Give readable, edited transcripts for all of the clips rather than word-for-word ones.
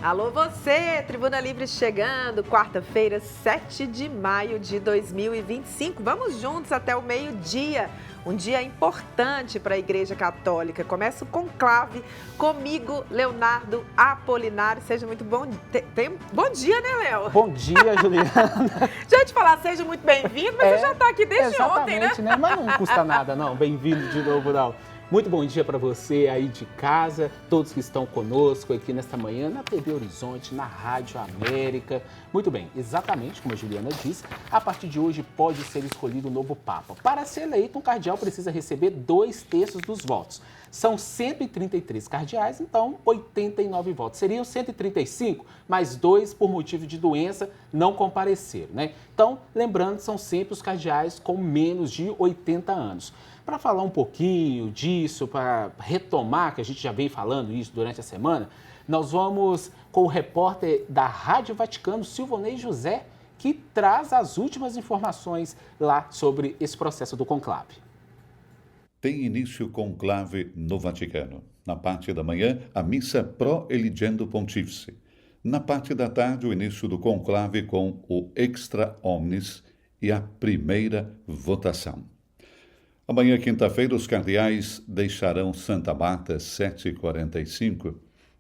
Alô você, Tribuna Livre chegando, quarta-feira, 7 de maio de 2025. Vamos juntos até o meio-dia, um dia importante para a Igreja Católica. Começa o conclave comigo, Leonardo Apolinário. Seja muito bom. Bom dia, né, Léo? Bom dia, Juliana. Já ia te falar, seja muito bem-vindo, mas você já está aqui desde ontem, né? Exatamente, né? Mas não custa nada, não. Bem-vindo de novo, não. Muito bom dia para você aí de casa, todos que estão conosco aqui nesta manhã na TV Horizonte, na Rádio América. Muito bem, exatamente como a Juliana disse, a partir de hoje pode ser escolhido um novo Papa. Para ser eleito, um cardeal precisa receber 2/3 dos votos. São 133 cardeais, então 89 votos. Seriam 135, mas 2 por motivo de doença não compareceram, né? Então, lembrando, são sempre os cardeais com menos de 80 anos. Para falar um pouquinho disso, para retomar, que a gente já vem falando isso durante a semana, nós vamos com o repórter da Rádio Vaticano, Silvonei José, que traz as últimas informações lá sobre esse processo do conclave. Tem início o conclave no Vaticano. Na parte da manhã, a missa Pro Eligendo Pontífice. Na parte da tarde, o início do conclave com o Extra Omnis e a primeira votação. Amanhã, quinta-feira, os cardeais deixarão Santa Marta às 7h45.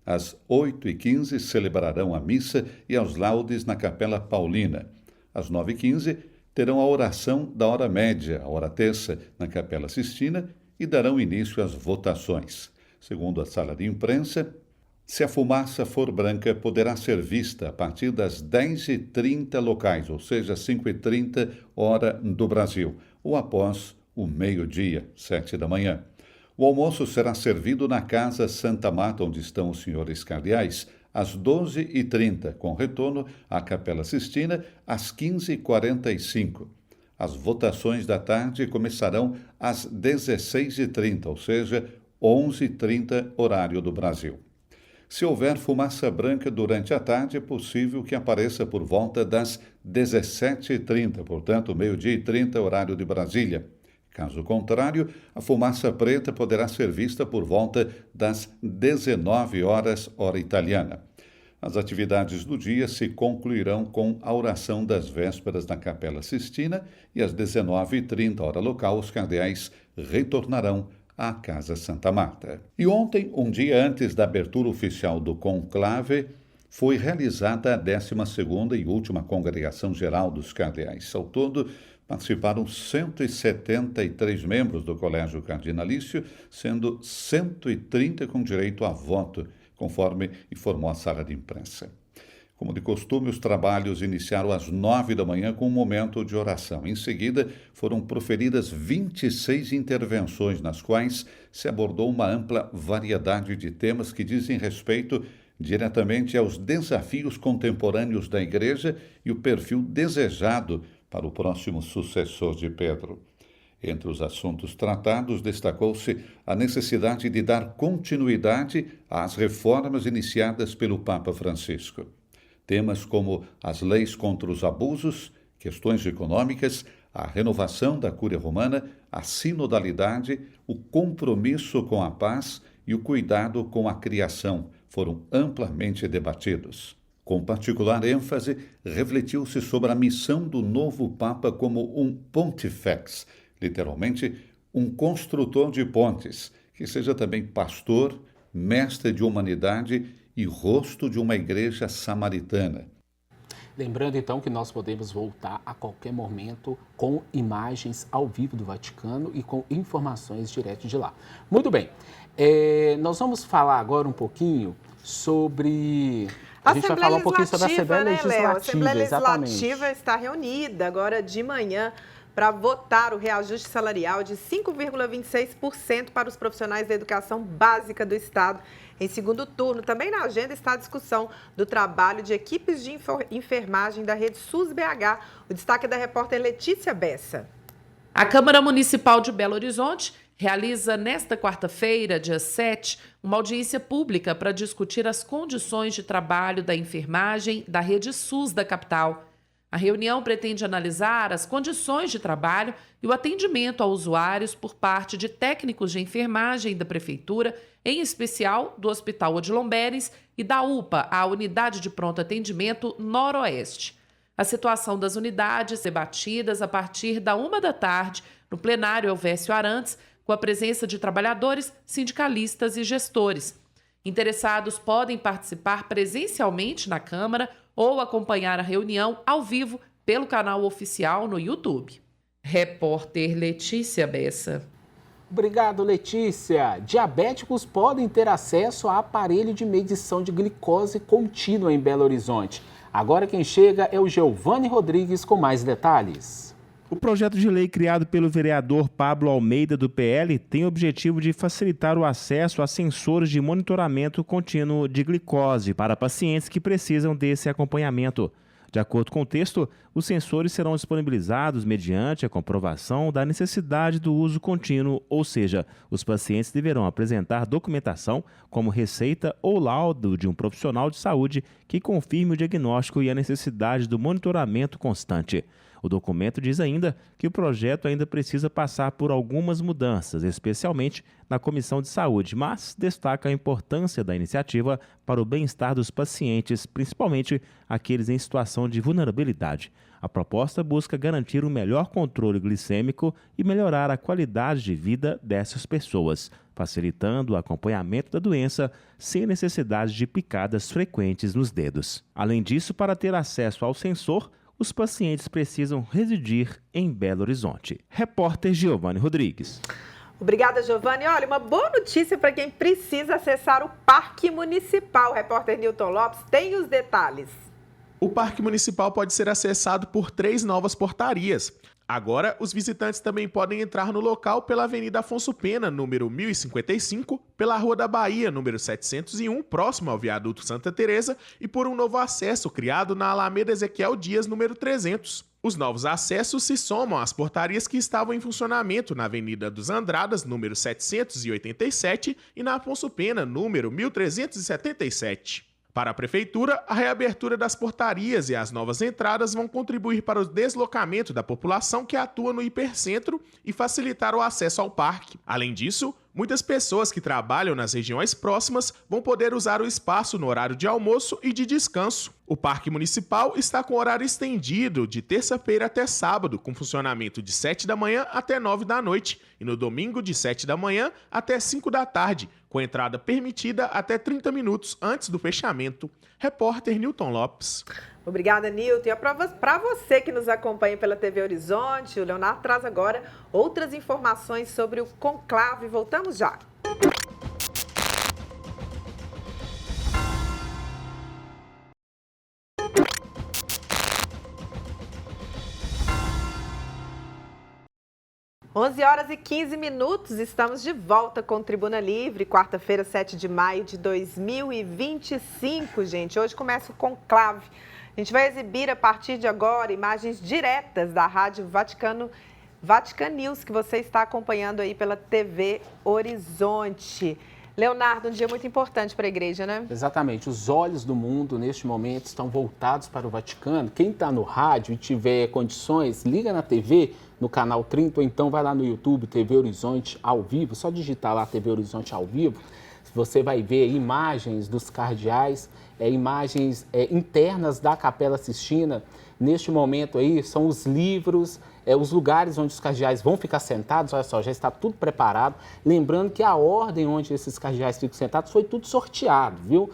Às 8h15, celebrarão a missa e aos laudes na Capela Paulina. Às 9h15, terão a oração da hora média, a hora terça, na Capela Sistina e darão início às votações. Segundo a sala de imprensa, se a fumaça for branca, poderá ser vista a partir das 10h30 locais, ou seja, 5h30 hora do Brasil, ou após o meio-dia, 7 da manhã. O almoço será servido na Casa Santa Marta, onde estão os senhores cardeais, às 12h30, com retorno à Capela Sistina, às 15h45. As votações da tarde começarão às 16h30, ou seja, 11h30, horário do Brasil. Se houver fumaça branca durante a tarde, é possível que apareça por volta das 17h30, portanto, meio-dia e 30, horário de Brasília. Caso contrário, a fumaça preta poderá ser vista por volta das 19 horas, hora italiana. As atividades do dia se concluirão com a oração das vésperas na Capela Sistina e às 19h30, hora local, os cardeais retornarão à Casa Santa Marta. E ontem, um dia antes da abertura oficial do conclave, foi realizada a 12ª e última Congregação Geral dos Cardeais. Ao todo, participaram 173 membros do Colégio Cardinalício, sendo 130 com direito a voto, conforme informou a sala de imprensa. Como de costume, os trabalhos iniciaram às 9 da manhã com um momento de oração. Em seguida, foram proferidas 26 intervenções, nas quais se abordou uma ampla variedade de temas que dizem respeito diretamente aos desafios contemporâneos da Igreja e o perfil desejado para o próximo sucessor de Pedro. Entre os assuntos tratados, destacou-se a necessidade de dar continuidade às reformas iniciadas pelo Papa Francisco. Temas como as leis contra os abusos, questões econômicas, a renovação da Cúria Romana, a sinodalidade, o compromisso com a paz e o cuidado com a criação foram amplamente debatidos. Com particular ênfase, refletiu-se sobre a missão do novo Papa como um pontifex, literalmente um construtor de pontes, que seja também pastor, mestre de humanidade e rosto de uma igreja samaritana. Lembrando, então, que nós podemos voltar a qualquer momento com imagens ao vivo do Vaticano e com informações direto de lá. Muito bem, nós vamos falar agora um pouquinho sobre... A gente vai falar um pouquinho sobre a Assembleia Legislativa. A Assembleia Legislativa está reunida agora de manhã para votar o reajuste salarial de 5,26% para os profissionais da educação básica do Estado. Em segundo turno, também na agenda está a discussão do trabalho de equipes de enfermagem da rede SUS-BH. O destaque é da repórter Letícia Bessa. A Câmara Municipal de Belo Horizonte realiza nesta quarta-feira, dia 7, uma audiência pública para discutir as condições de trabalho da enfermagem da rede SUS da capital. A reunião pretende analisar as condições de trabalho e o atendimento a usuários por parte de técnicos de enfermagem da Prefeitura, em especial do Hospital Odilon Berens e da UPA, a Unidade de Pronto Atendimento Noroeste. A situação das unidades debatidas a partir da 13h no plenário Elvésio Arantes, com a presença de trabalhadores, sindicalistas e gestores. Interessados podem participar presencialmente na Câmara ou acompanhar a reunião ao vivo pelo canal oficial no YouTube. Repórter Letícia Bessa. Obrigado, Letícia. Diabéticos podem ter acesso a aparelho de medição de glicose contínua em Belo Horizonte. Agora quem chega é o Giovanni Rodrigues com mais detalhes. O projeto de lei criado pelo vereador Pablo Almeida, do PL, tem o objetivo de facilitar o acesso a sensores de monitoramento contínuo de glicose para pacientes que precisam desse acompanhamento. De acordo com o texto, os sensores serão disponibilizados mediante a comprovação da necessidade do uso contínuo, ou seja, os pacientes deverão apresentar documentação, como receita ou laudo de um profissional de saúde que confirme o diagnóstico e a necessidade do monitoramento constante. O documento diz ainda que o projeto ainda precisa passar por algumas mudanças, especialmente na Comissão de Saúde, mas destaca a importância da iniciativa para o bem-estar dos pacientes, principalmente aqueles em situação de vulnerabilidade. A proposta busca garantir um melhor controle glicêmico e melhorar a qualidade de vida dessas pessoas, facilitando o acompanhamento da doença sem necessidade de picadas frequentes nos dedos. Além disso, para ter acesso ao sensor, os pacientes precisam residir em Belo Horizonte. Repórter Giovanni Rodrigues. Obrigada, Giovanni. Olha, uma boa notícia para quem precisa acessar o Parque Municipal. O repórter Newton Lopes tem os detalhes. O Parque Municipal pode ser acessado por 3 novas portarias. Agora, os visitantes também podem entrar no local pela Avenida Afonso Pena, número 1055, pela Rua da Bahia, número 701, próximo ao Viaduto Santa Teresa, e por um novo acesso criado na Alameda Ezequiel Dias, número 300. Os novos acessos se somam às portarias que estavam em funcionamento na Avenida dos Andradas, número 787, e na Afonso Pena, número 1377. Para a Prefeitura, a reabertura das portarias e as novas entradas vão contribuir para o deslocamento da população que atua no hipercentro e facilitar o acesso ao parque. Além disso, muitas pessoas que trabalham nas regiões próximas vão poder usar o espaço no horário de almoço e de descanso. O Parque Municipal está com horário estendido de terça-feira até sábado, com funcionamento de 7 da manhã até 9 da noite e no domingo de 7 da manhã até 5 da tarde, com entrada permitida até 30 minutos antes do fechamento. Repórter Newton Lopes. Obrigada, Nilton. E para você que nos acompanha pela TV Horizonte, o Leonardo traz agora outras informações sobre o conclave. Voltamos já. Onze horas e 15 minutos, estamos de volta com Tribuna Livre, quarta-feira, 7 de maio de 2025, gente. Hoje começa o conclave. A gente vai exibir a partir de agora imagens diretas da Rádio Vatican News, que você está acompanhando aí pela TV Horizonte. Leonardo, um dia muito importante para a igreja, né? Exatamente. Os olhos do mundo, neste momento, estão voltados para o Vaticano. Quem está no rádio e tiver condições, liga na TV, no canal 30, ou então vai lá no YouTube, TV Horizonte ao vivo. Só digitar lá TV Horizonte ao vivo. Você vai ver imagens dos cardeais, imagens internas da Capela Sistina. Neste momento aí, são os livros, os lugares onde os cardeais vão ficar sentados. Olha só, já está tudo preparado. Lembrando que a ordem onde esses cardeais ficam sentados foi tudo sorteado, viu?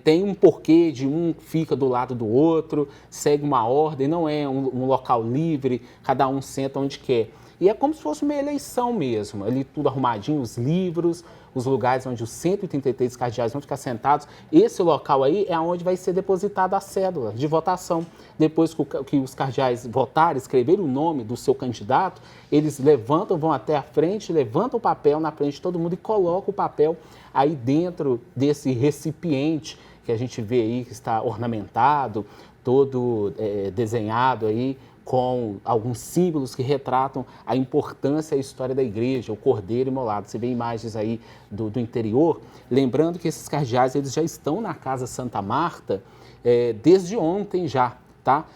Tem um porquê de um fica do lado do outro, segue uma ordem, não é um local livre, cada um senta onde quer. E é como se fosse uma eleição mesmo, ali tudo arrumadinho, os livros, os lugares onde os 133 cardeais vão ficar sentados. Esse local aí é onde vai ser depositada a cédula de votação. Depois que os cardeais votarem, escreverem o nome do seu candidato, eles levantam, vão até a frente, levantam o papel na frente de todo mundo e colocam o papel aí dentro desse recipiente que a gente vê aí, que está ornamentado, todo desenhado aí, com alguns símbolos que retratam a importância e a história da igreja, o cordeiro imolado. Você vê imagens aí do interior, lembrando que esses cardeais eles já estão na Casa Santa Marta desde ontem já, tá?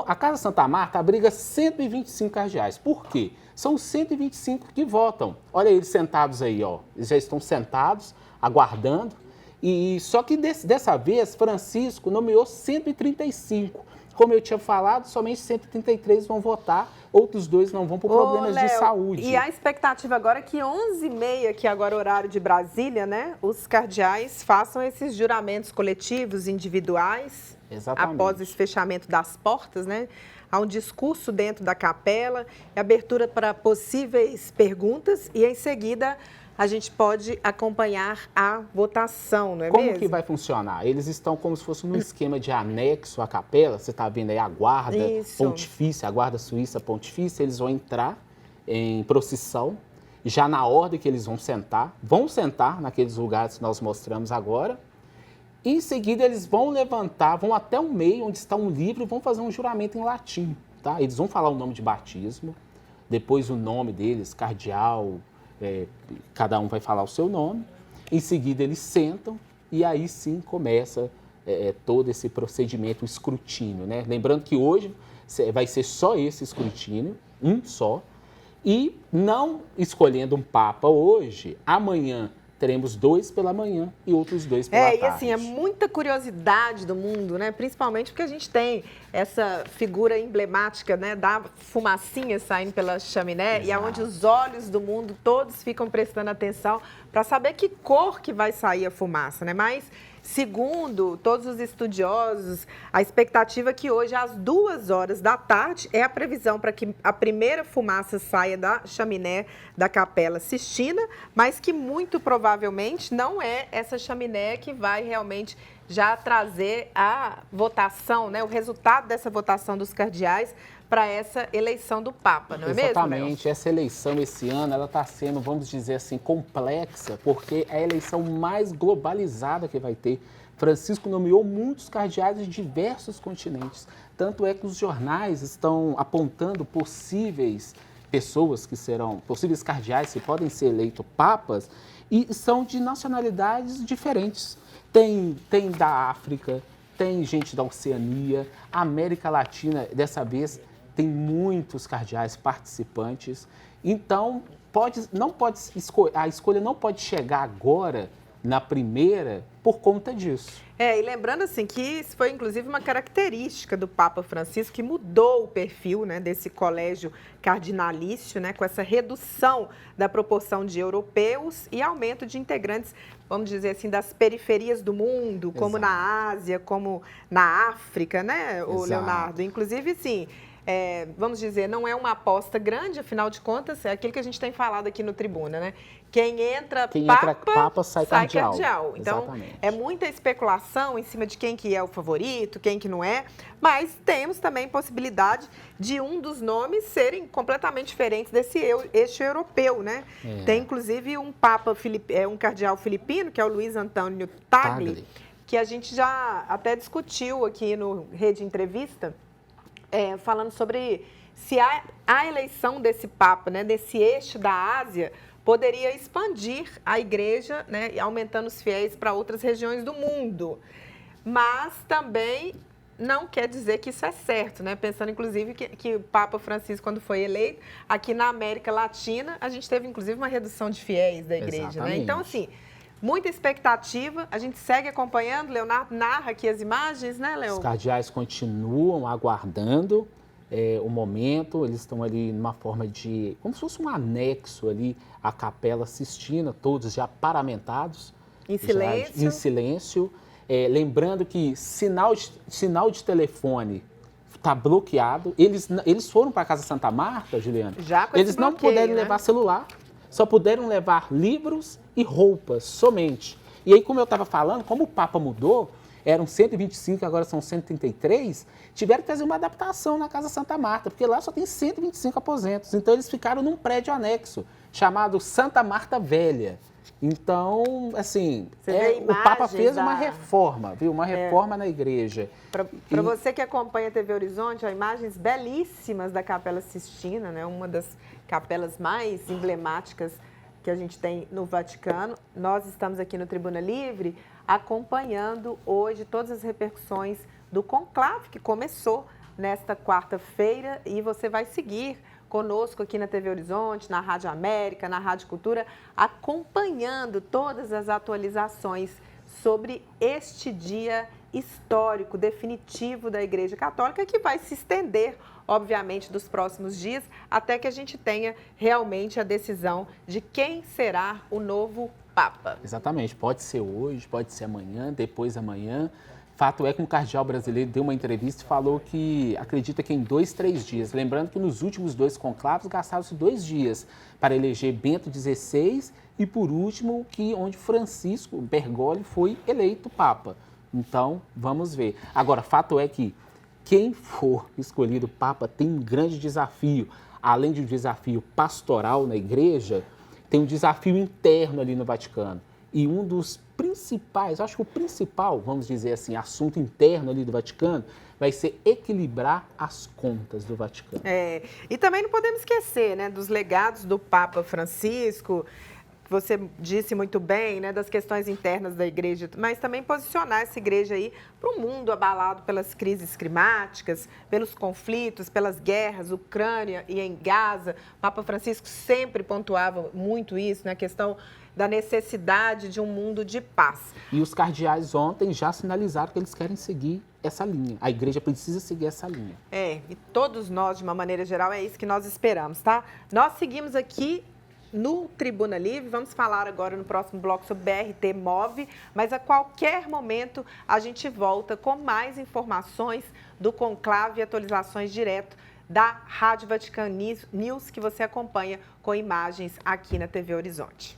A Casa Santa Marta abriga 125 cardeais. Por quê? São os 125 que votam. Olha eles sentados aí, ó. Eles já estão sentados, aguardando. E só que dessa vez, Francisco nomeou 135. Como eu tinha falado, somente 133 vão votar, outros 2 não vão por problemas de saúde. E a expectativa agora é que 11h30, que agora é o horário de Brasília, né? Os cardeais façam esses juramentos coletivos, individuais. Exatamente. Após esse fechamento das portas, né? Há um discurso dentro da capela, abertura para possíveis perguntas e, em seguida, a gente pode acompanhar a votação, não é mesmo? Como que vai funcionar? Eles estão como se fosse num esquema de anexo à capela. Você está vendo aí a guarda pontifícia, a guarda suíça pontifícia. Eles vão entrar em procissão, já na ordem que eles vão sentar naqueles lugares que nós mostramos agora. Em seguida, eles vão levantar, vão até o meio, onde está um livro, e vão fazer um juramento em latim, tá? Eles vão falar o nome de batismo, depois o nome deles, cardeal, cada um vai falar o seu nome. Em seguida, eles sentam e aí sim começa todo esse procedimento, o escrutínio, né? Lembrando que hoje vai ser só esse escrutínio, um só, e não escolhendo um papa hoje, amanhã teremos 2 pela manhã e outros 2 pela tarde. E assim, é muita curiosidade do mundo, né? Principalmente porque a gente tem essa figura emblemática, né? Da fumacinha saindo pela chaminé. Exato. E aonde os olhos do mundo todos ficam prestando atenção para saber que cor que vai sair a fumaça, né? Mas, segundo todos os estudiosos, a expectativa é que hoje, às 14h é a previsão para que a primeira fumaça saia da chaminé da Capela Sistina, mas que muito provavelmente não é essa chaminé que vai realmente já trazer a votação, né, o resultado dessa votação dos cardeais para essa eleição do Papa, não é mesmo, Léo? Exatamente. Essa eleição esse ano, ela está sendo, vamos dizer assim, complexa, porque é a eleição mais globalizada que vai ter. Francisco nomeou muitos cardeais de diversos continentes. Tanto é que os jornais estão apontando possíveis pessoas que serão, possíveis cardeais que podem ser eleitos papas, e são de nacionalidades diferentes. Tem da África, tem gente da Oceania, a América Latina, dessa vez, tem muitos cardeais participantes. Então, a escolha não pode chegar agora, na primeira, por conta disso. E lembrando assim que isso foi inclusive uma característica do Papa Francisco, que mudou o perfil, né, desse colégio cardinalício, né, com essa redução da proporção de europeus e aumento de integrantes, vamos dizer assim, das periferias do mundo, como Exato. Na Ásia, como na África, né, o Leonardo? Inclusive, sim, vamos dizer, não é uma aposta grande, afinal de contas, é aquilo que a gente tem falado aqui no Tribuna, né? Quem entra papa sai cardeal. Então, Exatamente. É muita especulação em cima de quem que é o favorito, quem que não é, mas temos também possibilidade de um dos nomes serem completamente diferentes desse eixo europeu, né? Tem, inclusive, um um cardeal filipino, que é o Luiz Antônio Tagle, que a gente já até discutiu aqui no Rede Entrevista, falando sobre se a eleição desse Papa, né, desse eixo da Ásia, poderia expandir a igreja, né, aumentando os fiéis para outras regiões do mundo. Mas também não quer dizer que isso é certo, né? Pensando, inclusive, que o Papa Francisco, quando foi eleito, aqui na América Latina, a gente teve, inclusive, uma redução de fiéis da igreja, né? Então, assim, muita expectativa, a gente segue acompanhando, Leonardo narra aqui as imagens, né, Léo? Os cardeais continuam aguardando o momento, eles estão ali numa forma de, como se fosse um anexo ali à Capela Sistina, todos já paramentados. Em silêncio. Em silêncio. Lembrando que sinal de telefone está bloqueado. Eles foram para a Casa Santa Marta, Juliana. Já com eles esse não bloqueio, puderam né? levar celular, só puderam levar livros e roupas somente. E aí, como eu estava falando, como o Papa mudou, eram 125, agora são 133, tiveram que fazer uma adaptação na Casa Santa Marta, porque lá só tem 125 aposentos. Então, eles ficaram num prédio anexo, chamado Santa Marta Velha. Então, assim, o Papa fez uma reforma, viu? Uma reforma na igreja. Para você que acompanha a TV Horizonte, ó, imagens belíssimas da Capela Sistina, né? Uma das capelas mais emblemáticas que a gente tem no Vaticano. Nós estamos aqui no Tribuna Livre acompanhando hoje todas as repercussões do conclave que começou nesta quarta-feira e você vai seguir conosco aqui na TV Horizonte, na Rádio América, na Rádio Cultura, acompanhando todas as atualizações sobre este dia histórico, definitivo da Igreja Católica, que vai se estender, obviamente, dos próximos dias, até que a gente tenha realmente a decisão de quem será o novo Papa. Exatamente, pode ser hoje, pode ser amanhã, depois amanhã. Fato é que um cardeal brasileiro deu uma entrevista e falou que acredita que em 2, 3 dias. Lembrando que nos últimos 2 conclaves gastaram-se 2 dias para eleger Bento XVI e, por último, onde Francisco Bergoglio foi eleito Papa. Então, vamos ver. Agora, fato é que quem for escolhido Papa tem um grande desafio. Além de um desafio pastoral na igreja, tem um desafio interno ali no Vaticano. E um dos principais, acho que o principal, vamos dizer assim, assunto interno ali do Vaticano, vai ser equilibrar as contas do Vaticano. E também não podemos esquecer, né, dos legados do Papa Francisco, que você disse muito bem, né, das questões internas da igreja, mas também posicionar essa igreja aí para um mundo abalado pelas crises climáticas, pelos conflitos, pelas guerras, Ucrânia e em Gaza. O Papa Francisco sempre pontuava muito isso, né, a questão da necessidade de um mundo de paz. E os cardeais ontem já sinalizaram que eles querem seguir essa linha. A igreja precisa seguir essa linha. E todos nós, de uma maneira geral, é isso que nós esperamos, tá? Nós seguimos aqui no Tribuna Livre, vamos falar agora no próximo bloco sobre BRT Move, mas a qualquer momento a gente volta com mais informações do conclave e atualizações direto da Rádio Vaticano News, que você acompanha com imagens aqui na TV Horizonte.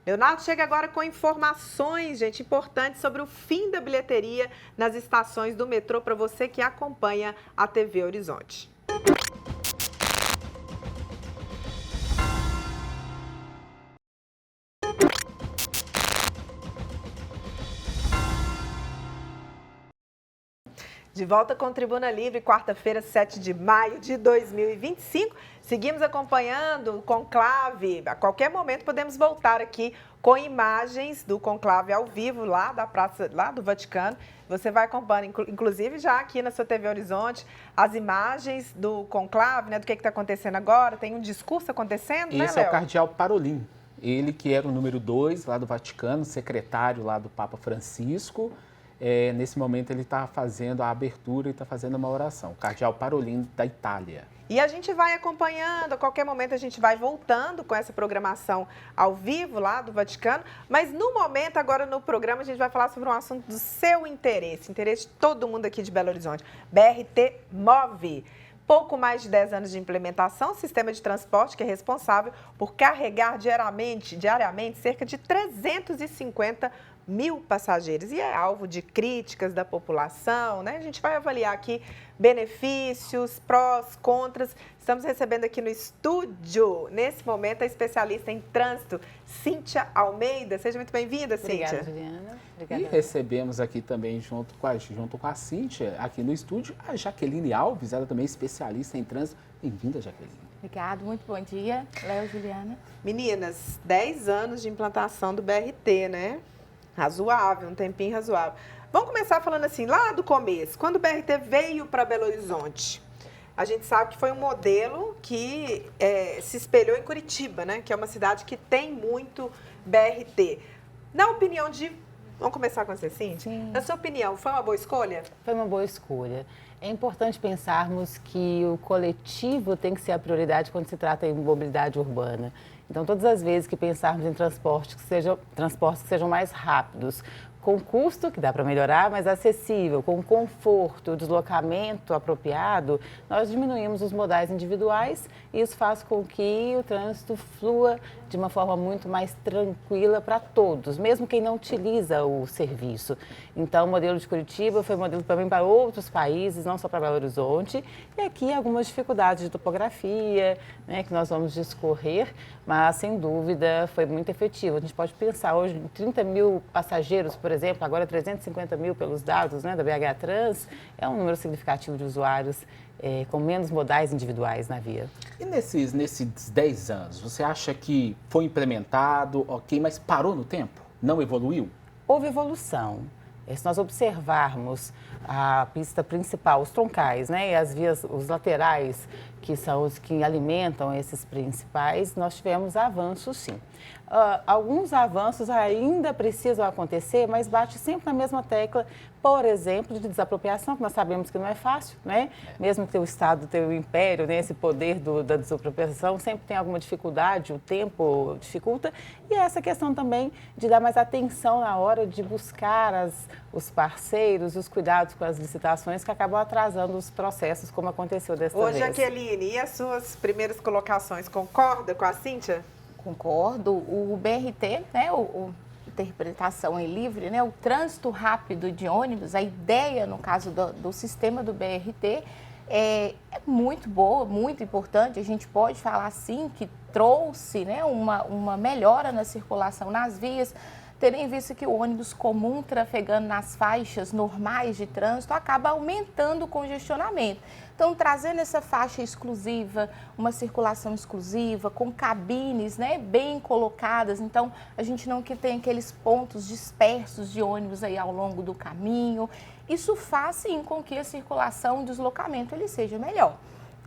Leonardo chega agora com informações, gente, importantes sobre o fim da bilheteria nas estações do metrô para você que acompanha a TV Horizonte. De volta com Tribuna Livre, quarta-feira, 7 de maio de 2025. Seguimos acompanhando o conclave. A qualquer momento podemos voltar aqui com imagens do conclave ao vivo lá da praça, lá do Vaticano. Você vai acompanhando, inclusive já aqui na sua TV Horizonte, as imagens do conclave, né, do que está acontecendo agora. Tem um discurso acontecendo, né, Esse é Léo? o cardeal Parolin. Ele que era o número 2 lá do Vaticano, secretário lá do Papa Francisco. Nesse momento ele está fazendo a abertura e está fazendo uma oração. O cardeal Parolin da Itália. E a gente vai acompanhando, a qualquer momento a gente vai voltando com essa programação ao vivo lá do Vaticano, mas no momento, agora no programa, a gente vai falar sobre um assunto do seu interesse de todo mundo aqui de Belo Horizonte, BRT Move. Pouco mais de 10 anos de implementação, sistema de transporte que é responsável por carregar diariamente cerca de 350 mil passageiros e é alvo de críticas da população, né? A gente vai avaliar aqui benefícios, prós, contras. Estamos recebendo aqui no estúdio, nesse momento, a especialista em trânsito, Cíntia Almeida. Seja muito bem-vinda, Cíntia. Obrigada, Juliana. Obrigada. E recebemos aqui também, junto com a Cíntia, aqui no estúdio, a Jaqueline Alves, ela também é especialista em trânsito. Bem-vinda, Jaqueline. Obrigada, muito bom dia. Léo, Juliana. Meninas, 10 anos de implantação do BRT, né? Razoável, um tempinho razoável. Vamos começar falando assim, lá do começo, quando o BRT veio para Belo Horizonte, a gente sabe que foi um modelo que se espelhou em Curitiba, né? Que é uma cidade que tem muito BRT. Na opinião de... Vamos começar com você, Cíntia? Sim. Na sua opinião, foi uma boa escolha? Foi uma boa escolha. É importante pensarmos que o coletivo tem que ser a prioridade quando se trata em mobilidade urbana. Então, todas as vezes que pensarmos em transportes que sejam mais rápidos, com custo, que dá para melhorar, mas acessível, com conforto, deslocamento apropriado, nós diminuímos os modais individuais e isso faz com que o trânsito flua de uma forma muito mais tranquila para todos, mesmo quem não utiliza o serviço. Então, o modelo de Curitiba foi modelo também para outros países, não só para Belo Horizonte, e aqui algumas dificuldades de topografia, né, que nós vamos discorrer, mas, sem dúvida, foi muito efetivo. A gente pode pensar hoje em 30 mil passageiros, por exemplo, agora 350 mil pelos dados, né, da BH Trans, é um número significativo de usuários com menos modais individuais na via. E nesses 10 anos, você acha que foi implementado, ok, mas parou no tempo? Não evoluiu? Houve evolução. Se nós observarmos a pista principal, os troncais, né, e as vias, os laterais, que são os que alimentam esses principais, nós tivemos avanços, sim. Alguns avanços ainda precisam acontecer, mas bate sempre na mesma tecla, por exemplo, de desapropriação, que nós sabemos que não é fácil, né? Mesmo que o Estado tenha o império, né, esse poder da desapropriação, sempre tem alguma dificuldade, o tempo dificulta. E essa questão também de dar mais atenção na hora de buscar os parceiros, os cuidados com as licitações, que acabam atrasando os processos, como aconteceu desta vez. Jaqueline, e as suas primeiras colocações, concorda com a Cíntia? Concordo. O BRT, né, interpretação é livre, né, o trânsito rápido de ônibus, a ideia, no caso do sistema do BRT, é muito boa, muito importante. A gente pode falar, sim, que trouxe, né, uma melhora na circulação nas vias, tendo em vista que o ônibus comum trafegando nas faixas normais de trânsito acaba aumentando o congestionamento. Então, trazendo essa faixa exclusiva, uma circulação exclusiva, com cabines, né, bem colocadas, então a gente não tem aqueles pontos dispersos de ônibus aí ao longo do caminho. Isso faz, sim, com que a circulação e o deslocamento ele seja melhor.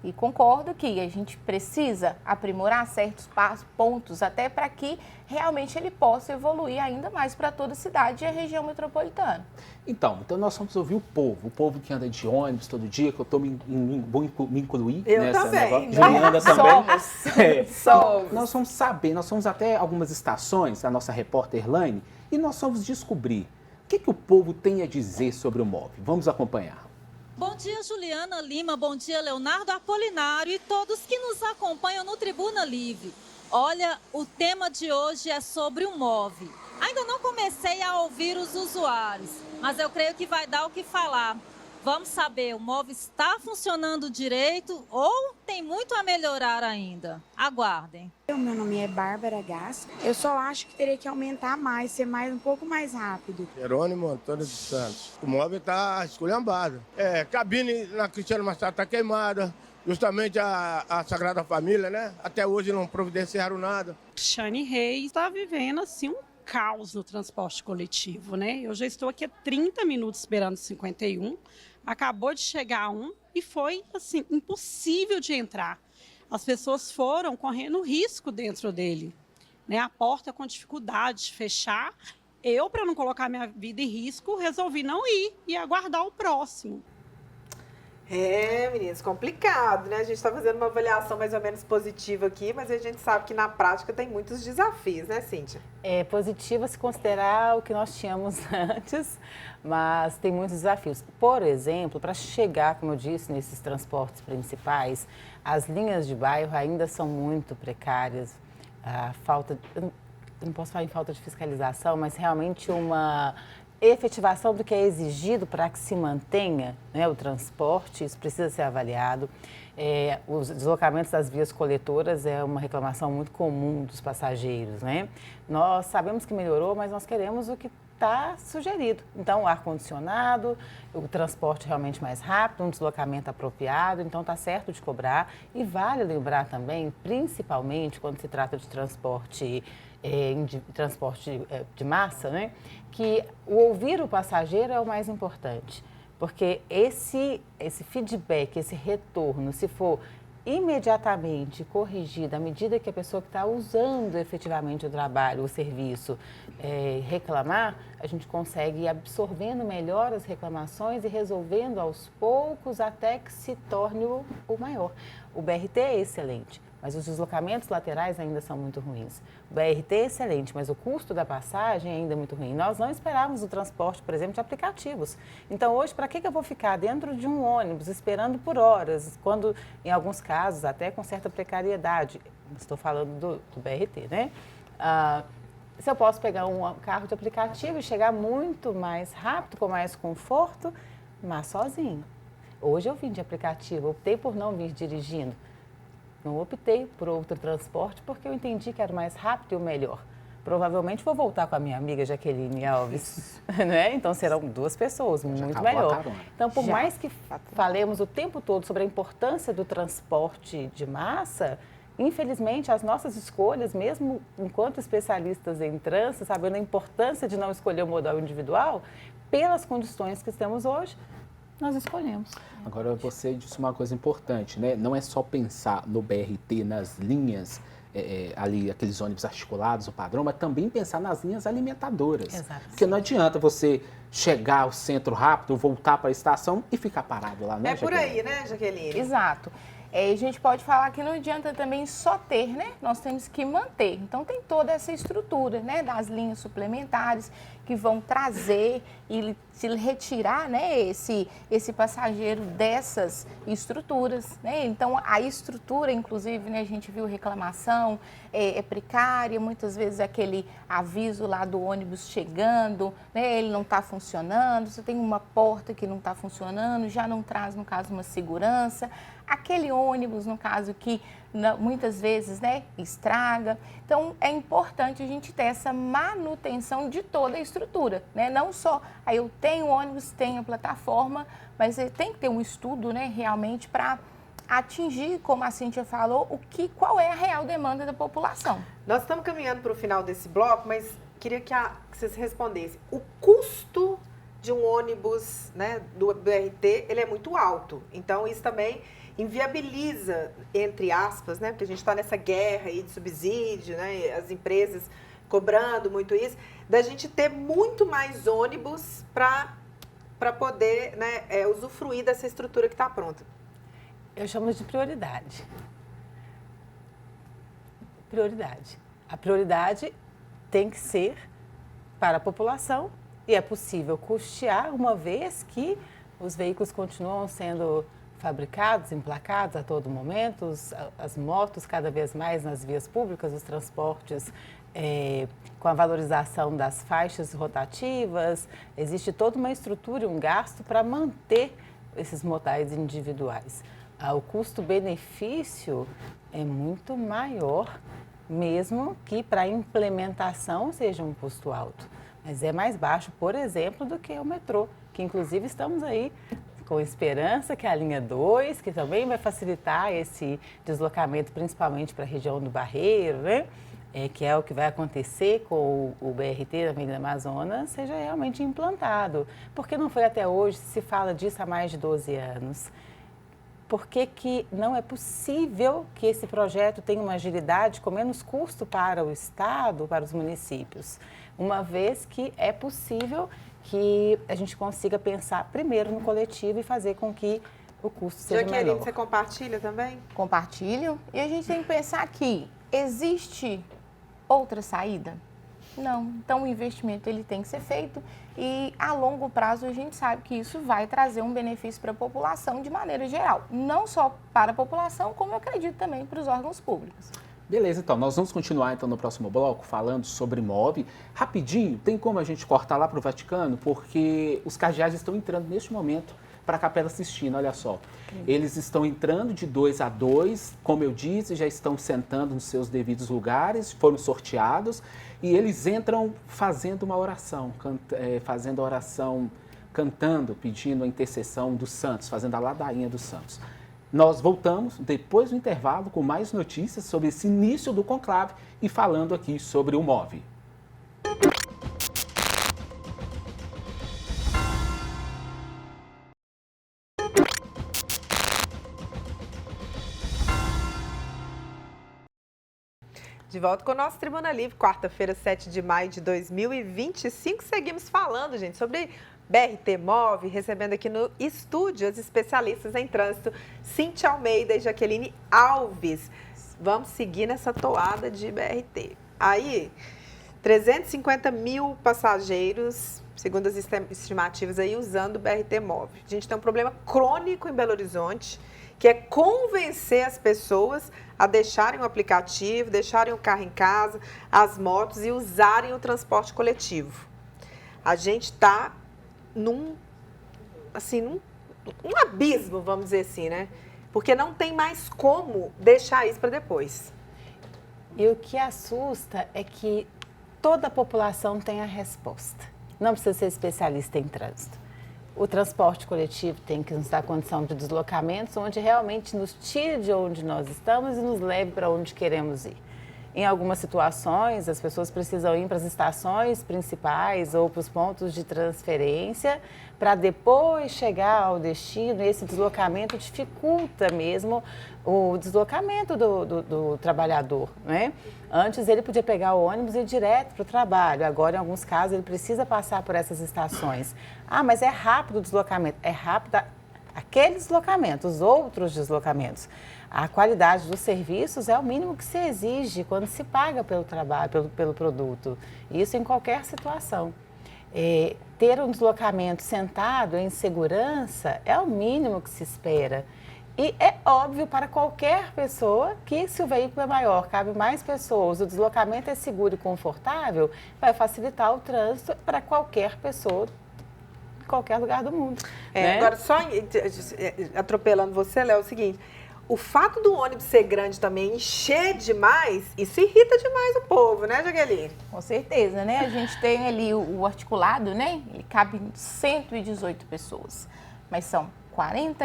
E concordo que a gente precisa aprimorar certos pontos até para que realmente ele possa evoluir ainda mais para toda a cidade e a região metropolitana. Então nós vamos ouvir o povo que anda de ônibus todo dia, que eu vou me incluir eu nessa também. negócio. Juliana também. Somos. Nós vamos saber, nós fomos até algumas estações, a nossa repórter Elaine, e nós vamos descobrir o que o povo tem a dizer sobre o MOVE. Vamos acompanhar. Bom dia, Juliana Lima, bom dia, Leonardo Apolinário e todos que nos acompanham no Tribuna Livre. Olha, o tema de hoje é sobre o MOVE. Ainda não comecei a ouvir os usuários, mas eu creio que vai dar o que falar. Vamos saber, o MOVE está funcionando direito ou tem muito a melhorar ainda? Aguardem. Meu nome é Bárbara Gás. Eu só acho que teria que aumentar mais, ser um pouco mais rápido. Jerônimo Antônio dos Santos. O MOVE está esculhambado. Cabine na Cristiano Machado está queimada. Justamente a Sagrada Família, né? Até hoje não providenciaram nada. Cristiane Reis está vivendo assim um caos no transporte coletivo, né? Eu já estou aqui há 30 minutos esperando 51. Acabou de chegar e foi, assim, impossível de entrar. As pessoas foram correndo risco dentro dele, né? A porta com dificuldade de fechar. Eu, para não colocar minha vida em risco, resolvi não ir e aguardar o próximo. Meninas, complicado, né? A gente está fazendo uma avaliação mais ou menos positiva aqui, mas a gente sabe que na prática tem muitos desafios, né, Cíntia? É positivo se considerar o que nós tínhamos antes, mas tem muitos desafios. Por exemplo, para chegar, como eu disse, nesses transportes principais, as linhas de bairro ainda são muito precárias. A falta, eu não posso falar em falta de fiscalização, mas realmente uma efetivação do que é exigido para que se mantenha, né, o transporte, isso precisa ser avaliado. Os deslocamentos das vias coletoras é uma reclamação muito comum dos passageiros, né? Nós sabemos que melhorou, mas nós queremos o que está sugerido. Então, o ar-condicionado, o transporte realmente mais rápido, um deslocamento apropriado, então está certo de cobrar. E vale lembrar também, principalmente quando se trata de transporte de massa, né, que o ouvir o passageiro é o mais importante, porque esse feedback, esse retorno, se for imediatamente corrigido à medida que a pessoa que está usando efetivamente o trabalho, o serviço, reclamar, a gente consegue ir absorvendo melhor as reclamações e resolvendo aos poucos até que se torne o maior. O BRT é excelente, mas os deslocamentos laterais ainda são muito ruins. O BRT é excelente, mas o custo da passagem ainda é muito ruim. Nós não esperávamos o transporte, por exemplo, de aplicativos. Então, hoje, para que eu vou ficar dentro de um ônibus esperando por horas, quando, em alguns casos, até com certa precariedade, estou falando do BRT, né? Se eu posso pegar um carro de aplicativo e chegar muito mais rápido, com mais conforto, mas sozinho. Hoje eu vim de aplicativo, optei por não vir dirigindo. Não optei por outro transporte porque eu entendi que era o mais rápido e o melhor. Provavelmente vou voltar com a minha amiga Jaqueline Alves, né? Então serão duas pessoas, muito melhor. Então, por mais que falemos o tempo todo sobre a importância do transporte de massa, infelizmente as nossas escolhas, mesmo enquanto especialistas em trânsito, sabendo a importância de não escolher o modal individual, pelas condições que temos hoje, nós escolhemos. Agora, você disse uma coisa importante, né? Não é só pensar no BRT, nas linhas ali, aqueles ônibus articulados, o padrão, mas também pensar nas linhas alimentadoras. Exato. Porque não adianta você chegar ao centro rápido, voltar para a estação e ficar parado lá, né, É por aí, né, Jaqueline? Exato. A gente pode falar que não adianta também só ter, né? Nós temos que manter. Então, tem toda essa estrutura, né? Das linhas suplementares que vão trazer e se retirar, né? Esse passageiro dessas estruturas, né? Então, a estrutura, inclusive, né? A gente viu reclamação, é precária, muitas vezes aquele aviso lá do ônibus chegando, né? Ele não está funcionando, você tem uma porta que não está funcionando, já não traz, no caso, uma segurança. Aquele ônibus, no caso, que muitas vezes, né, estraga. Então, é importante a gente ter essa manutenção de toda a estrutura, né? Não só, aí eu tenho ônibus, tenho a plataforma, mas tem que ter um estudo, né, realmente para atingir, como a Cíntia falou, qual é a real demanda da população. Nós estamos caminhando para o final desse bloco, mas queria que vocês respondessem. O custo de um ônibus, né, do BRT, ele é muito alto. Então, isso também inviabiliza, entre aspas, né, porque a gente está nessa guerra aí de subsídio, né, as empresas cobrando muito isso, da gente ter muito mais ônibus para poder, né, usufruir dessa estrutura que está pronta. Eu chamo de prioridade. Prioridade. A prioridade tem que ser para a população e é possível custear, uma vez que os veículos continuam sendo fabricados, emplacados a todo momento, as motos cada vez mais nas vias públicas, os transportes com a valorização das faixas rotativas, existe toda uma estrutura e um gasto para manter esses modais individuais. O custo-benefício é muito maior, mesmo que para a implementação seja um custo alto, mas é mais baixo, por exemplo, do que o metrô, que inclusive estamos aí com esperança que a linha 2, que também vai facilitar esse deslocamento, principalmente para a região do Barreiro, né? Que é o que vai acontecer com o BRT da Avenida Amazonas, seja realmente implantado. Por que não foi até hoje? Se fala disso há mais de 12 anos. Por que não é possível que esse projeto tenha uma agilidade com menos custo para o Estado, para os municípios? Uma vez que é possível que a gente consiga pensar primeiro no coletivo e fazer com que o custo seja menor. Jaqueline, você compartilha também? Compartilho. E a gente tem que pensar que existe outra saída? Não. Então, o investimento ele tem que ser feito e, a longo prazo, a gente sabe que isso vai trazer um benefício para a população de maneira geral. Não só para a população, como eu acredito também para os órgãos públicos. Beleza, então, nós vamos continuar então no próximo bloco falando sobre MOVE. Rapidinho, tem como a gente cortar lá para o Vaticano? Porque os cardeais estão entrando neste momento para a Capela Sistina, olha só. Eles estão entrando de 2 a 2, como eu disse, já estão sentando nos seus devidos lugares, foram sorteados, e eles entram fazendo uma oração, fazendo a oração, cantando, pedindo a intercessão dos santos, fazendo a ladainha dos santos. Nós voltamos, depois do intervalo, com mais notícias sobre esse início do conclave e falando aqui sobre o MOVE. De volta com o nosso Tribuna Livre, quarta-feira, 7 de maio de 2025. Seguimos falando, gente, sobre BRT MOVE, recebendo aqui no estúdio as especialistas em trânsito, Cíntia Almeida e Jaqueline Alves. Vamos seguir nessa toada de BRT. Aí, 350 mil passageiros, segundo as estimativas aí, usando o BRT MOVE. A gente tem um problema crônico em Belo Horizonte, que é convencer as pessoas a deixarem o aplicativo, deixarem o carro em casa, as motos e usarem o transporte coletivo. A gente está num abismo, vamos dizer assim, né? Porque não tem mais como deixar isso para depois. E o que assusta é que toda a população tem a resposta. Não precisa ser especialista em trânsito. O transporte coletivo tem que nos dar condição de deslocamentos onde realmente nos tire de onde nós estamos e nos leve para onde queremos ir. Em algumas situações, as pessoas precisam ir para as estações principais ou para os pontos de transferência para depois chegar ao destino. E esse deslocamento dificulta mesmo o deslocamento do trabalhador, né? Antes ele podia pegar o ônibus e ir direto para o trabalho. Agora, em alguns casos, ele precisa passar por essas estações. Ah, mas é rápido o deslocamento. É rápido aquele deslocamento, os outros deslocamentos. A qualidade dos serviços é o mínimo que se exige quando se paga pelo trabalho, pelo produto. Isso em qualquer situação. Ter um deslocamento sentado em segurança é o mínimo que se espera. E é óbvio para qualquer pessoa que, se o veículo é maior, cabe mais pessoas, o deslocamento é seguro e confortável, vai facilitar o trânsito para qualquer pessoa, em qualquer lugar do mundo. Né? Agora, só atropelando você, Léo, é o seguinte: o fato do ônibus ser grande também, encher demais, isso irrita demais o povo, né, Jaqueline? Com certeza, né? A gente tem ali o articulado, né? Ele cabe 118 pessoas, mas são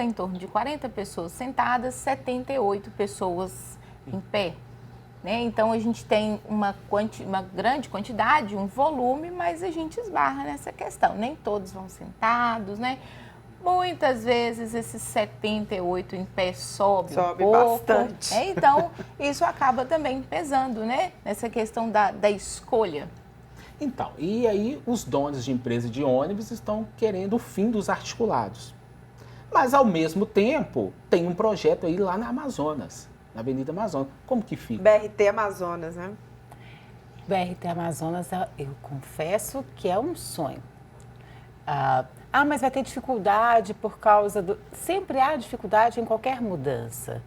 em torno de 40 pessoas sentadas, 78 pessoas em pé. Né? Então, a gente tem uma grande quantidade, um volume, mas a gente esbarra nessa questão. Nem todos vão sentados, né? Muitas vezes esses 78 em pé sobe um pouco, bastante. Então, isso acaba também pesando, né? Nessa questão da escolha. Então, e aí os donos de empresa de ônibus estão querendo o fim dos articulados. Mas, ao mesmo tempo, tem um projeto aí lá na Amazonas, na Avenida Amazonas. Como que fica? BRT Amazonas, né? BRT Amazonas, eu confesso que é um sonho. Mas vai ter dificuldade por causa do... Sempre há dificuldade em qualquer mudança.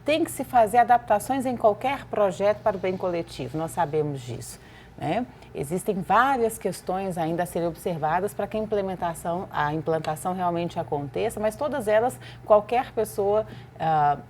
Tem que se fazer adaptações em qualquer projeto para o bem coletivo, nós sabemos disso, né? Existem várias questões ainda a serem observadas para que a implantação realmente aconteça, mas todas elas, qualquer pessoa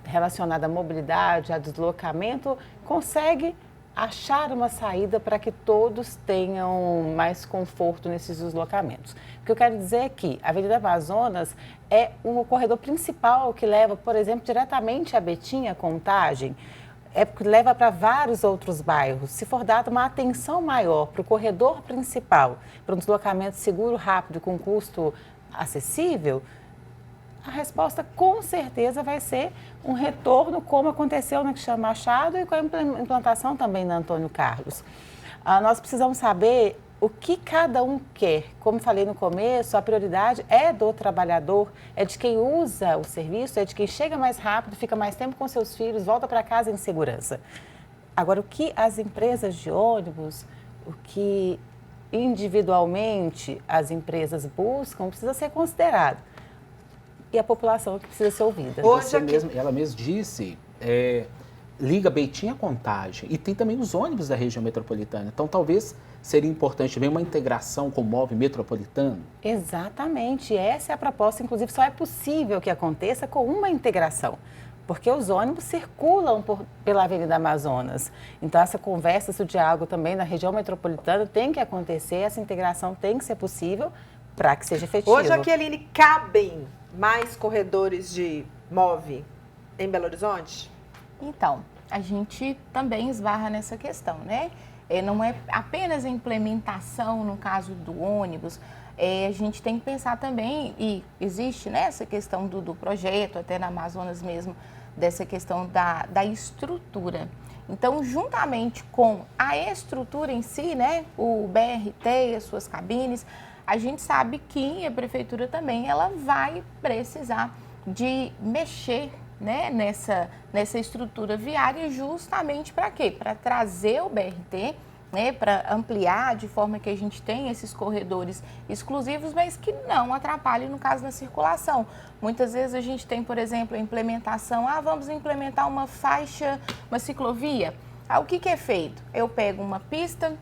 relacionada à mobilidade, a deslocamento, consegue achar uma saída para que todos tenham mais conforto nesses deslocamentos. O que eu quero dizer é que a Avenida Amazonas é o corredor principal que leva, por exemplo, diretamente a Betim, a Contagem, que leva para vários outros bairros. Se for dada uma atenção maior para o corredor principal, para um deslocamento seguro, rápido, com custo acessível, a resposta com certeza vai ser um retorno, como aconteceu na Cristiano Machado e com a implantação também na Antônio Carlos. Nós precisamos saber o que cada um quer. Como falei no começo, a prioridade é do trabalhador, é de quem usa o serviço, é de quem chega mais rápido, fica mais tempo com seus filhos, volta para casa em segurança. Agora, o que as empresas de ônibus, o que individualmente as empresas buscam, precisa ser considerado. E a população é que precisa ser ouvida. Ela mesma disse, liga Betim a Contagem, e tem também os ônibus da região metropolitana. Então, talvez seria importante também uma integração com o MOVE metropolitano? Exatamente, essa é a proposta. Inclusive, só é possível que aconteça com uma integração, porque os ônibus circulam pela Avenida Amazonas. Então, essa conversa, esse diálogo também na região metropolitana tem que acontecer, essa integração tem que ser possível para que seja efetivo. Hoje, Jaqueline, cabem mais corredores de MOVE em Belo Horizonte? Então, a gente também esbarra nessa questão, né? Não é apenas a implementação, no caso do ônibus, a gente tem que pensar também, e existe, né, essa questão do projeto, até na Amazonas mesmo, dessa questão da estrutura. Então, juntamente com a estrutura em si, né, o BRT, as suas cabines, a gente sabe que a prefeitura também ela vai precisar de mexer, né, nessa estrutura viária, justamente para quê? Para trazer o BRT, né, para ampliar de forma que a gente tem esses corredores exclusivos, mas que não atrapalhem, no caso, na circulação. Muitas vezes a gente tem, por exemplo, a implementação, vamos implementar uma faixa, uma ciclovia. O que é feito? Eu pego uma pista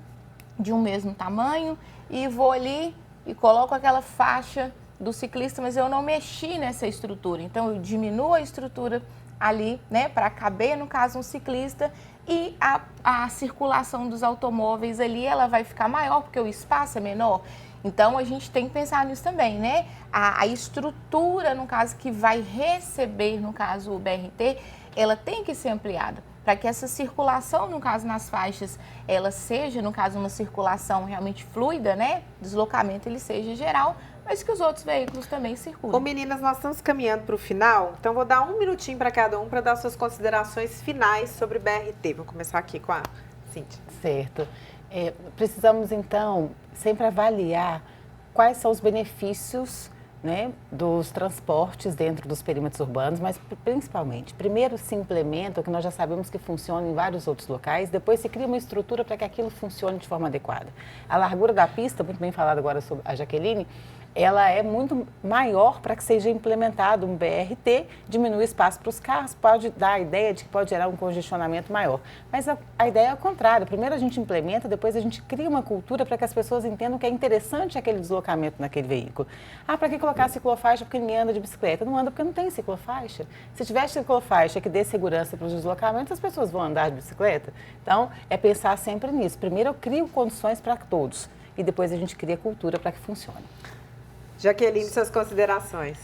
de um mesmo tamanho e vou ali e coloco aquela faixa do ciclista, mas eu não mexi nessa estrutura. Então, eu diminuo a estrutura ali, né, para caber, no caso, um ciclista, e a circulação dos automóveis ali, ela vai ficar maior, porque o espaço é menor. Então, a gente tem que pensar nisso também, né? A estrutura, no caso, que vai receber, no caso, o BRT, ela tem que ser ampliada para que essa circulação, no caso, nas faixas, ela seja, no caso, uma circulação realmente fluida, né? Deslocamento, ele seja geral, mas que os outros veículos também circulem. Ô, meninas, nós estamos caminhando para o final, então vou dar um minutinho para cada um para dar suas considerações finais sobre o BRT. Vou começar aqui com a Cíntia. Certo. Precisamos, então, sempre avaliar quais são os benefícios, né, dos transportes dentro dos perímetros urbanos, mas principalmente, primeiro se implementa o que nós já sabemos que funciona em vários outros locais, depois se cria uma estrutura para que aquilo funcione de forma adequada. A largura da pista, muito bem falado agora sobre a Jaqueline, ela é muito maior para que seja implementado um BRT, diminui o espaço para os carros, pode dar a ideia de que pode gerar um congestionamento maior. Mas a ideia é a contrária. Primeiro a gente implementa, depois a gente cria uma cultura para que as pessoas entendam que é interessante aquele deslocamento naquele veículo. Ah, para que colocar ciclofaixa porque ninguém anda de bicicleta? Não anda porque não tem ciclofaixa. Se tiver ciclofaixa que dê segurança para os deslocamentos, as pessoas vão andar de bicicleta. Então, é pensar sempre nisso. Primeiro eu crio condições para todos e depois a gente cria cultura para que funcione. Jaqueline, suas considerações.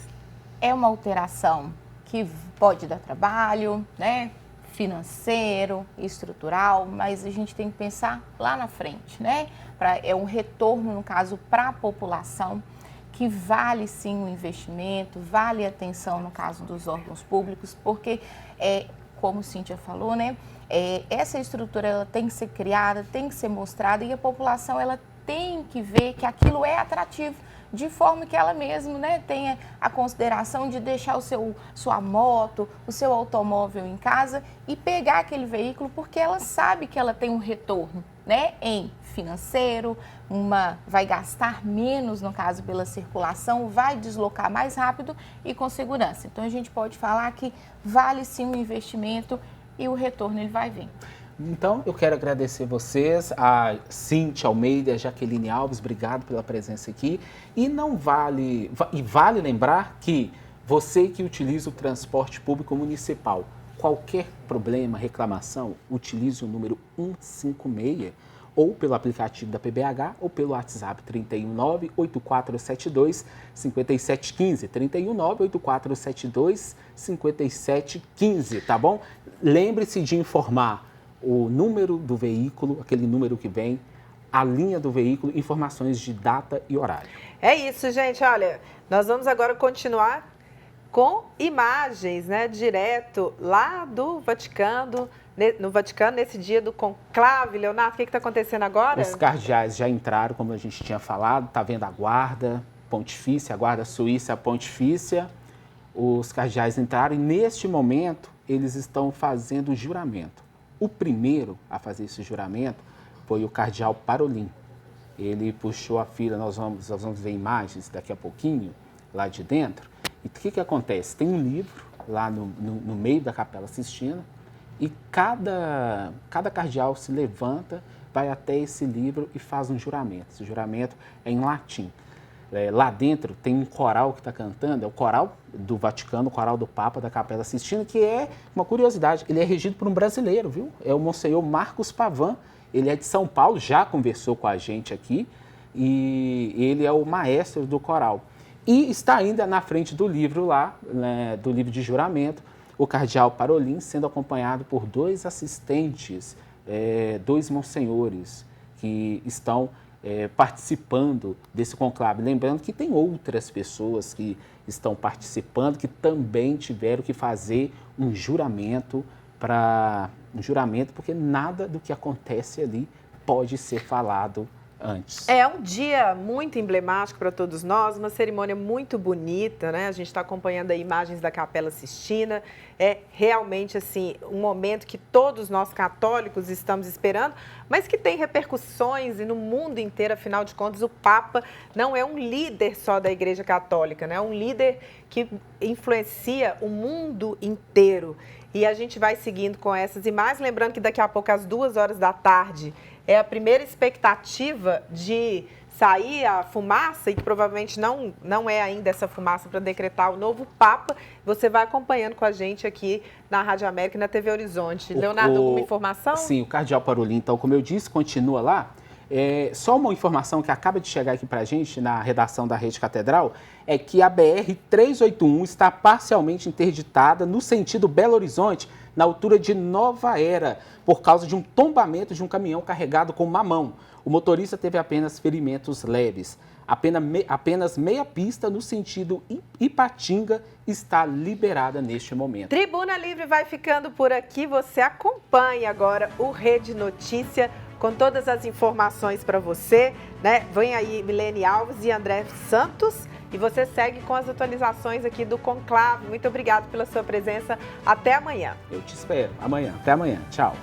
É uma alteração que pode dar trabalho, né? Financeiro, estrutural, mas a gente tem que pensar lá na frente, né? É um retorno, no caso, para a população, que vale sim o investimento, vale a atenção, no caso dos órgãos públicos, porque, como Cíntia falou, né? Essa estrutura ela tem que ser criada, tem que ser mostrada e a população ela tem que ver que aquilo é atrativo, de forma que ela mesma, né, tenha a consideração de deixar sua moto, o seu automóvel em casa e pegar aquele veículo, porque ela sabe que ela tem um retorno, né, em financeiro, vai gastar menos, no caso, pela circulação, vai deslocar mais rápido e com segurança. Então, a gente pode falar que vale sim o investimento e o retorno ele vai vir. Então, eu quero agradecer vocês, a Cíntia Almeida, a Jaqueline Alves, obrigado pela presença aqui. E vale lembrar que você que utiliza o transporte público municipal, qualquer problema, reclamação, utilize o número 156, ou pelo aplicativo da PBH, ou pelo WhatsApp 319-8472-5715, 319-8472-5715, tá bom? Lembre-se de informar o número do veículo, aquele número que vem, a linha do veículo, informações de data e horário. É isso, gente. Olha, nós vamos agora continuar com imagens, né, direto lá do Vaticano, no Vaticano, nesse dia do conclave. Leonardo, o que está acontecendo agora? Os cardeais já entraram, como a gente tinha falado, está vendo a guarda pontifícia, a guarda suíça pontifícia. Os cardeais entraram e, neste momento, eles estão fazendo o juramento. O primeiro a fazer esse juramento foi o cardeal Parolin. Ele puxou a fila, nós vamos ver imagens daqui a pouquinho, lá de dentro. E o que acontece? Tem um livro lá no meio da Capela Sistina e cada cardeal se levanta, vai até esse livro e faz um juramento. Esse juramento é em latim. Lá dentro tem um coral que está cantando, é o coral do Vaticano, o coral do Papa da Capela Sistina, que é uma curiosidade, ele é regido por um brasileiro, viu? É o Monsenhor Marcos Pavan, ele é de São Paulo, já conversou com a gente aqui, e ele é o maestro do coral. E está ainda na frente do livro lá, né, do livro de juramento, o cardeal Parolin, sendo acompanhado por 2 assistentes, 2 monsenhores, que estão participando desse conclave. Lembrando que tem outras pessoas que estão participando, que também tiveram que fazer um juramento, porque nada do que acontece ali pode ser falado antes. É um dia muito emblemático para todos nós, uma cerimônia muito bonita, né? A gente está acompanhando aí imagens da Capela Sistina. É realmente assim um momento que todos nós católicos estamos esperando, mas que tem repercussões e no mundo inteiro. Afinal de contas, o Papa não é um líder só da Igreja Católica, né? É um líder que influencia o mundo inteiro. E a gente vai seguindo com essas imagens, lembrando que daqui a pouco, às 2h é a primeira expectativa de sair a fumaça, e que provavelmente não é ainda essa fumaça para decretar o novo Papa. Você vai acompanhando com a gente aqui na Rádio América e na TV Horizonte. Leonardo, alguma informação? Sim, o cardeal Parolin, então, como eu disse, continua lá. Só uma informação que acaba de chegar aqui para a gente na redação da Rede Catedral é que a BR-381 está parcialmente interditada no sentido Belo Horizonte, na altura de Nova Era, por causa de um tombamento de um caminhão carregado com mamão. O motorista teve apenas ferimentos leves. Apenas meia pista no sentido Ipatinga está liberada neste momento. Tribuna Livre vai ficando por aqui. Você acompanha agora o Rede Notícia com todas as informações para você, né? Vem aí Milene Alves e André Santos e você segue com as atualizações aqui do Conclave. Muito obrigado pela sua presença. Até amanhã. Eu te espero amanhã. Até amanhã. Tchau.